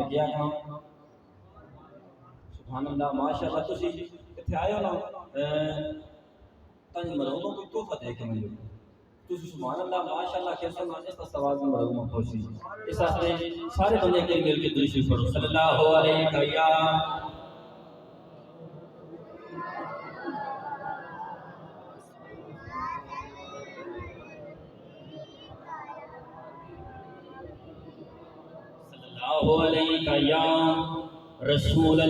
تے گیا ہاں سبحان اللہ ماشاءاللہ تسی ایتھے آئے ہو نا تن مرحوم کو تحفہ دے کے ملے تسی سبحان اللہ ماشاءاللہ کیسا نا اس ثواب میں مرحوم خوشی اس واسطے سارے بندے کے مل کے درود شریف پڑھو صلی اللہ علیہ وسلم علیک یا رسول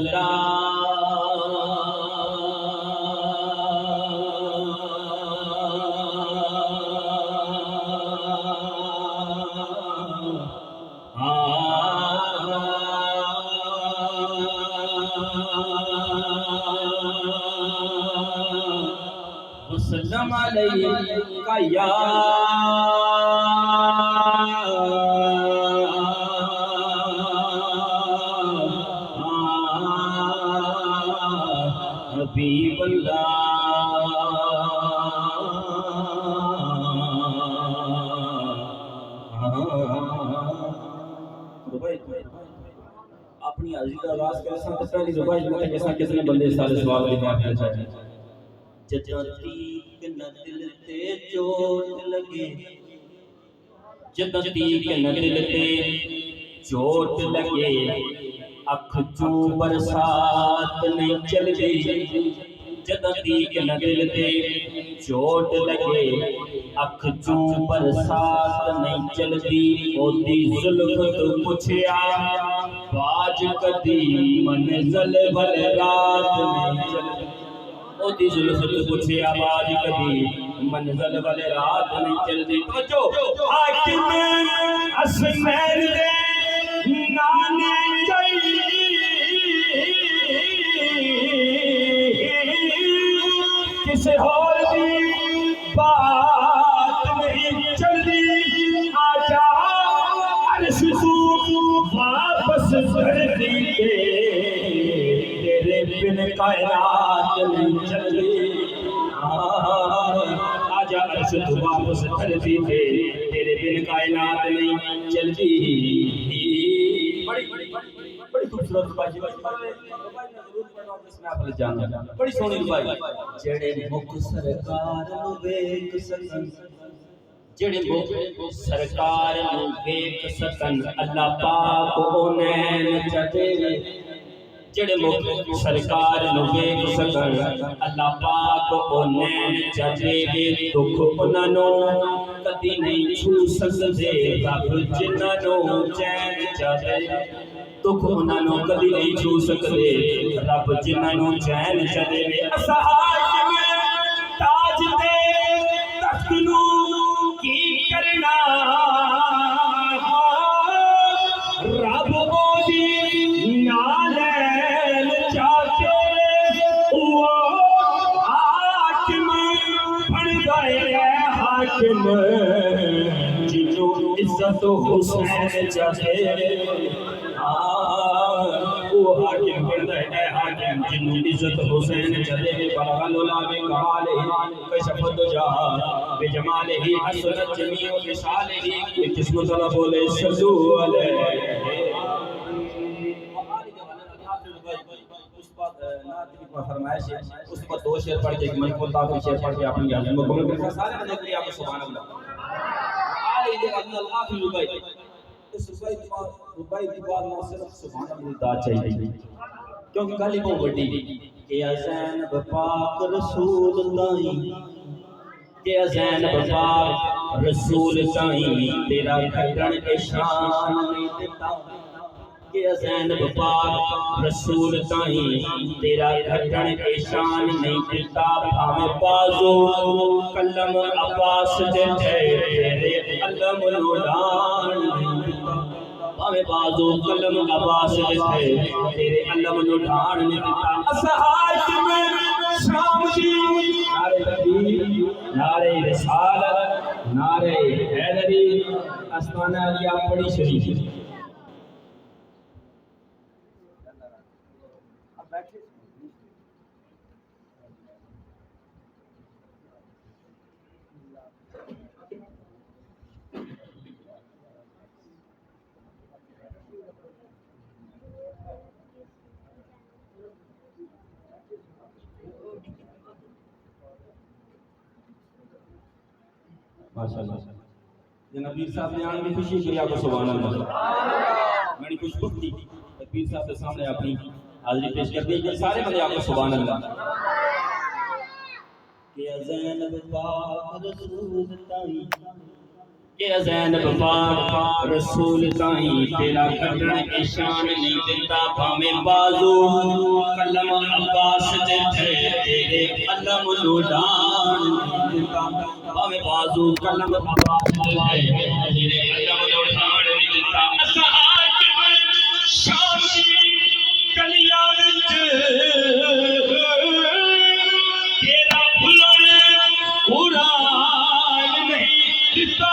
وسلم علیک یا حبیب اپنی عزیز آواز کے ساتھ پہلی ربائی میں جیسا کس نے بندے سارے سوال بھی معافی چاہیے جدوں تیک نہ دل تے چوٹ لگے جدوں تیک نہ دل تے چوٹ لگے اکھ چوں برسات نہیں چل گئی جدوں تیک نہ دل تے چوٹ لگے اکھ چوں برسات نہیں چل دی اودی زلف تو پوچھیا باج کدی منزل ول رات نہیں چل دی اودی زلف تو پوچھیا باج کدی منزل ول رات نہیں چل دی توجہ حاکم اسمین دے نانے چلی کسے اور دی بات نہیں چلی آجا عرش تو واپس دھرتی پہ تیرے بن کائنات نہیں چلی آجا عرش تو واپس دھرتی پہ تیرے بن کائنات نہیں چلتی بڑی خوبصورت ربائی بڑی سونی ربائی جڑے مک سرکار نو ویکھ سکن جڑے مک سرکار نو ویکھ سکن اللہ پاک انہیں چدے جڑے مک سرکار نو ویکھ سکن اللہ پاک انہیں چدے دکھ انہاں نو کدی نہیں چھو سکدے رب جنہاں نو چین چدے دکھ انہاں نو کدی نہیں چھو سکدے رب جنہاں نو چین چدے اصحاب میں تاج دے تخت نو کی کرنا رب اودی نالین چاہتے وہ حاکم بن گئے حاکم جنوں عزت حسین چاہتے وہ حاکم بن گئے حاکم جنوں عزت حسین چاہتے بلغلولا بکمالہ کشف الدجا بجمالہ حسنت جمیع خصالہ قسمت اللہ بولے صلو علیہ فرمائش ہے اس پر دو شعر پڑھ کے ایک من کو تاکہ شعر پڑھ کے اپنی عظمت مکمل کرتا سارے بندے کے لیے آپ سبحان اللہ آلی دے رضی اللہ فی ربائی اس ربائی کی بات نہ صرف سبحان اللہ دا چاہیے کیونکہ گالی بہت بڑی کہ زینب پاک رسول تائیں کہ زینب پاک رسول تائیں تیرا گھٹن کے شان نہیں دیتا کہ زینب پاک رسول تائیں تیرا گھٹن کے شان نہیں دیتا ہمیں بازو کلم عباس دے تیرے علم نوران نہیں دیتا ہمیں بازو کلم عباس دے تیرے علم نوران نہیں دیتا اصحاب میں شام جی نعرہ تکبیر نعرہ رسالت نعرہ حیدری استانہ علیہ بڑی شریف ماشاءاللہ جناب پیر صاحب نے آنے میں خوشی کری آپ کو سبحان اللہ میری خوش بخت تھی پیر صاحب کے سامنے اپنی حاضری پیش کر دی سارے بندے آپ کو سبحان اللہ کہ زینب پاک رسول تائی کہ زینب پاک رسول تائی تیرا کھڑن کے شان نہیں دیتا پامے بازو قلم عباس دے تھے تیرے قلم لوڈان نہیں دیتا پامے بازو قلم عباس دے تھے تیرے قلم لوڈان نہیں دیتا اسحاق شامی کلیاں وچ تیرا بھلن قرآن نہیں دیتا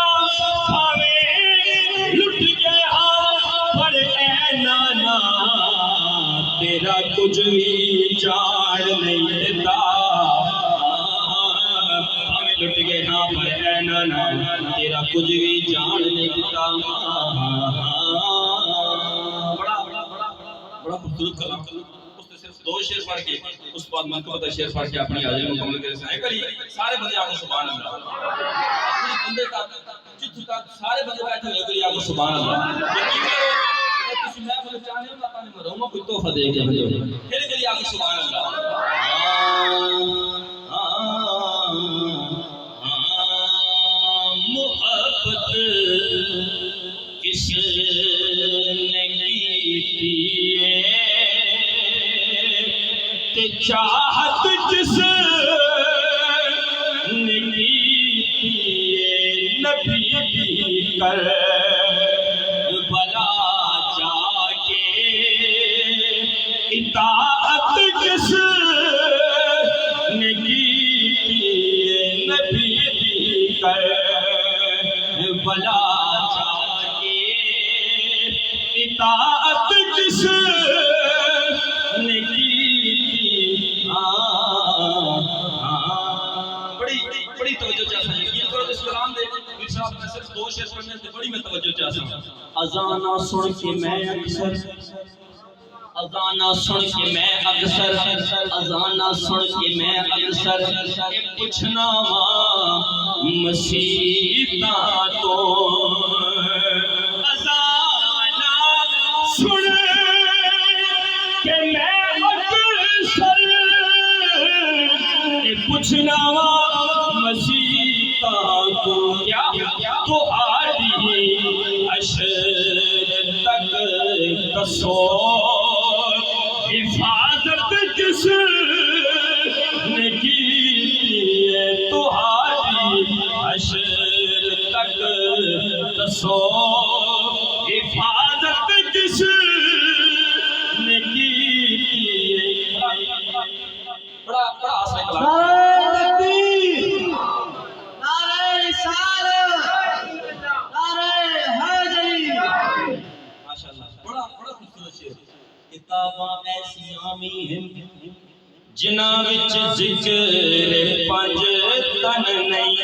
تیرا کچھ بھی جان نہیں دیتا ہمیں لٹ گئے ہاں پر اے نانا تیرا کچھ بھی جان نہیں دیتا بڑا خوبصورت کلام اس نے صرف 2 شعر پڑھ کے اس بعد منقبت شعر پڑھ کے اپنی حاضری مکمل کرے سائے کری سارے بندے آپ کو سبحان اللہ اپنی بندے کا جتھو تک سارے بندے بیٹھے ہوئے کری آپ کو سبحان اللہ یقین کرو کسی محفل چاہنے اللہ تعالیٰ نے مرحومہ کوئی تحفہ دے گیا پھر کری آپ کو سبحان اللہ محبت کس نے کی تے چاہت جس نے کی نبی بھی کر اطاعت کس نے کی نبی بھی کر بلا جا کے اطاعت کس نے کی بڑی توجہ چاہتا ہے یقین کرو اس کلام دے پیر صاحب میں صرف 2 شعر پڑھنے سے بڑی میں توجہ چاہتا ہوں اذانہ سن کے میں اکثر اذانہ سن کے میں اکثر اذانہ سن کے میں اکثر پوچھنا مسیحا تو اذانہ سن کے میں اکثر پوچھنا مسیحا تو کیا تو آدھی عشر تک کسو حفاظت کس نے کی تمہاری عشر تک دسو حفاظت کس نے کی بڑا آسان کلام نعرہ رسالت نعرہ حیدری ماشاءاللہ بڑا خوبصورت شعر کتاباں ایسی آمی ہیں جنہاں وچ ذکر 5 تن نہیں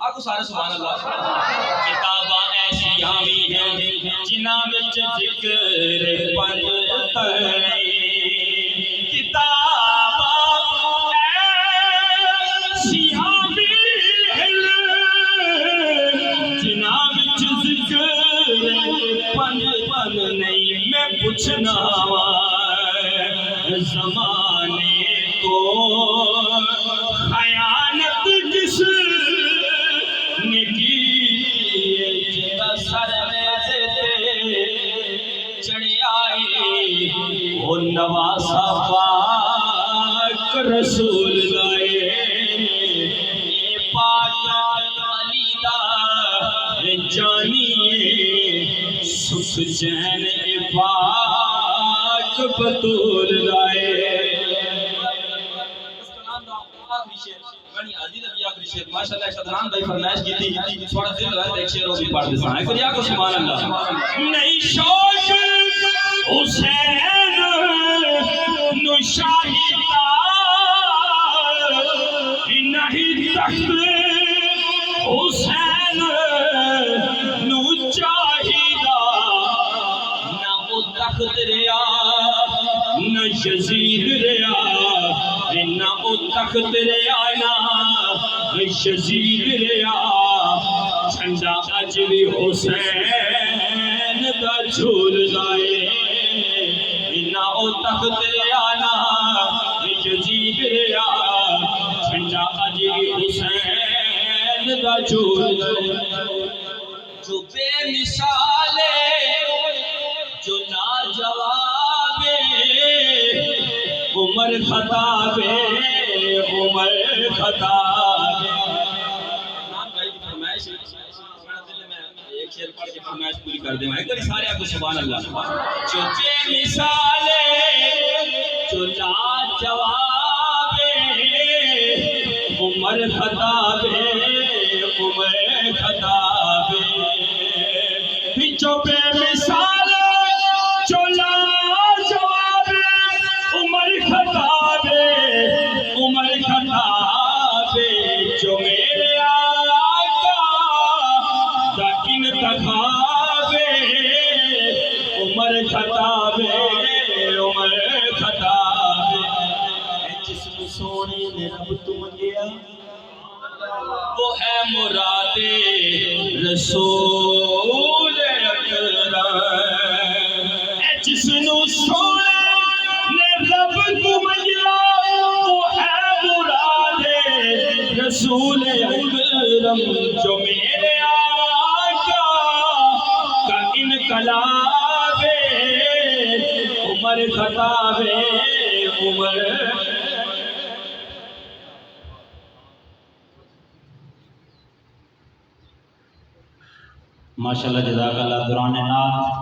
آگو سارے سبحان اللہ کتاباں ایسی آمی ہیں جنہاں وچ ذکر 5 تن نہیں کتاباں ایسی آمی ہیں جنہاں وچ ذکر 5 تن نہیں میں پوچھنا زمانے کو خیانت کس نے کی جتا سر میں سے چڑھ آئے وہ نواسا پاک رسول دائے پاک علی دا جانیے سکھ چین پاک بطول دائے ماشاءاللہ شدران بھائی فرمائش کی تھی تھوڑا دل رہا ہے ایک شعر بھی پڑھ دیتا ہے کریا کو سبحان اللہ نہیں شوق حسین نو شاہدہ نہیں تخت حسین نو چاہیدہ نہ وہ تخت ریا نہ یزید ریا نہ وہ تخت ریا نہ یزید ریا جھنڈا اج بھی حسین دا جھول دائے انہا او تخت آنا یزید ریا جھنڈا اج بھی حسین دا جھول دائے جو بے مثال جو لاجواب عمر خطاب عمر خطاب ایک شعر پڑھ کے فرمائش پوری کر دیں ایک باری سارے آپ کو سبحان اللہ جو بے مثال جو لاجواب عمر خطاب عمر خطاب جو بے مثال جو لاجواب عمر خطاب عمر خطاب جو میرے آقا دا انتخاب عمر خطاب عمر خطاب جسم سونے نے رب تو منگیا وہ ہے مراد رسول اکرم جس نو سونے نے رب تو منگیا وہ ہے مراد رسول اکرم جو میرے آقا کا انقلاب عمر خطاب عمر ماشاءاللہ جزاک اللہ دوران نعت